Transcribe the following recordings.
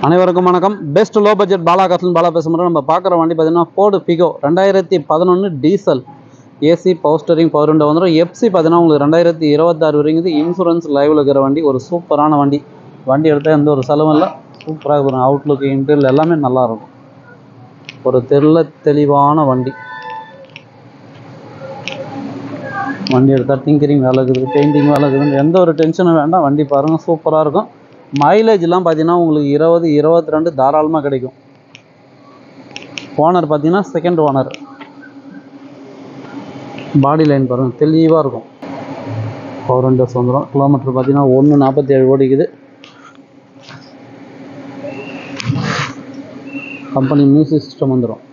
அனைவருக்கும் வணக்கம். Best low budget Bala காசுன்னு பாலா பேசுகிறோம். நம்ம பார்க்குற வண்டி பார்த்தீங்கன்னா Ford Figo 2011 diesel AC power steering power window வந்துடும். எஃப்சி பார்த்தீங்கன்னா உங்களுக்கு 2026 வரைக்கும் இன்சூரன்ஸ் லைவில் இருக்கிற வண்டி. ஒரு சூப்பரான வண்டி. வண்டி எடுத்தால் எந்த ஒரு செலவும் இல்லை. சூப்பராக இருக்கும். அவுட்லுக் இன்டீரியல் எல்லாமே நல்லாயிருக்கும். ஒரு தெளிவான வண்டி. வண்டி எடுத்தால் டிங்கரிங் வேலை இருக்குது, பெயிண்டிங் வேலை இருக்குது, எந்த ஒரு டென்ஷனும் வேண்டாம். வண்டி பாருங்கள், சூப்பராக இருக்கும். மைலேஜ்லாம் பார்த்தீங்கன்னா உங்களுக்கு 20-22 தாராளமாக கிடைக்கும். ஓனர் பார்த்தீங்கன்னா செகண்ட் ஓனர். பாடி லைன் பாருங்கள், தெளிவாக இருக்கும். பவர் விண்டோஸ் வந்துடும். கிலோமீட்டர் பார்த்தீங்கன்னா 147 ஓடிக்குது. கம்பெனி மியூசிக் சிஸ்டம் வந்துடும்.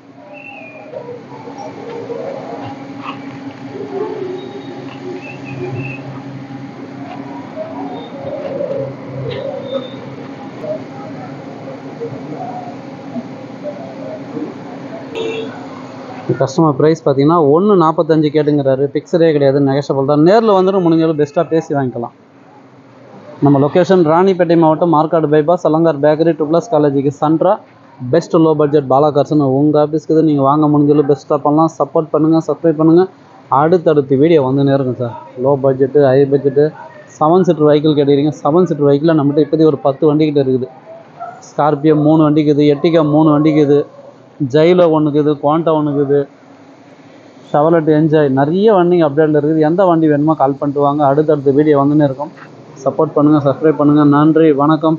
கஸ்டமர் ப்ரைஸ் பார்த்தீங்கன்னா 145 கேட்டுங்கிறாரு. ஃபிக்ஸடே கிடையாது, நெகஷபிள் தான். நேரில் வந்துட்டு முடிஞ்சாலும் பெஸ்ட்டாக பேசி வாங்கிக்கலாம். நம்ம லொக்கேஷன் ராணிப்பேட்டை மாவட்டம், மார்க்காடு பைபாஸ், அலங்கார் பேக்கரி, ட்ரிபிள்எஸ் காலேஜுக்கு சென்ட்ரா. பெஸ்ட் லோ பட்ஜெட் பாலா கார்ஸ்னு உங்கள் ஆஃபீஸ்க்கு தான் நீங்கள் வாங்க முடிஞ்சாலும் பெஸ்ட்டாக பண்ணலாம். சப்போர்ட் பண்ணுங்கள், சப்ஸ்கிரைப் பண்ணுங்கள். அடுத்தடுத்து வீடியோ வந்து நேருங்க sir. Low budget, high budget, 7 seater vehicle கேட்டுக்கிறீங்க. 7 சீட்டர் வெஹிக்கிளில் நம்மகிட்ட இப்போதைக்கு ஒரு 10 வண்டிக்கிட்ட இருக்குது. ஸ்கார்பியோ 3 வண்டிக்குது, எர்டிகா 3 வண்டிக்குது, ஜைலோ ஒன்றுக்குது, குவாண்டா ஒன்றுக்குது, ஷெவர்லெட் என்ஜாய், நிறைய வண்டிங்க அப்டேட்டில் இருக்குது. எந்த வண்டி வேணுமோ கால் பண்ணிட்டு வாங்க. அடுத்தடுத்த வீடியோ வந்துன்னு இருக்கும். சப்போர்ட் பண்ணுங்கள், சப்ஸ்கிரைப் பண்ணுங்கள். நன்றி, வணக்கம்.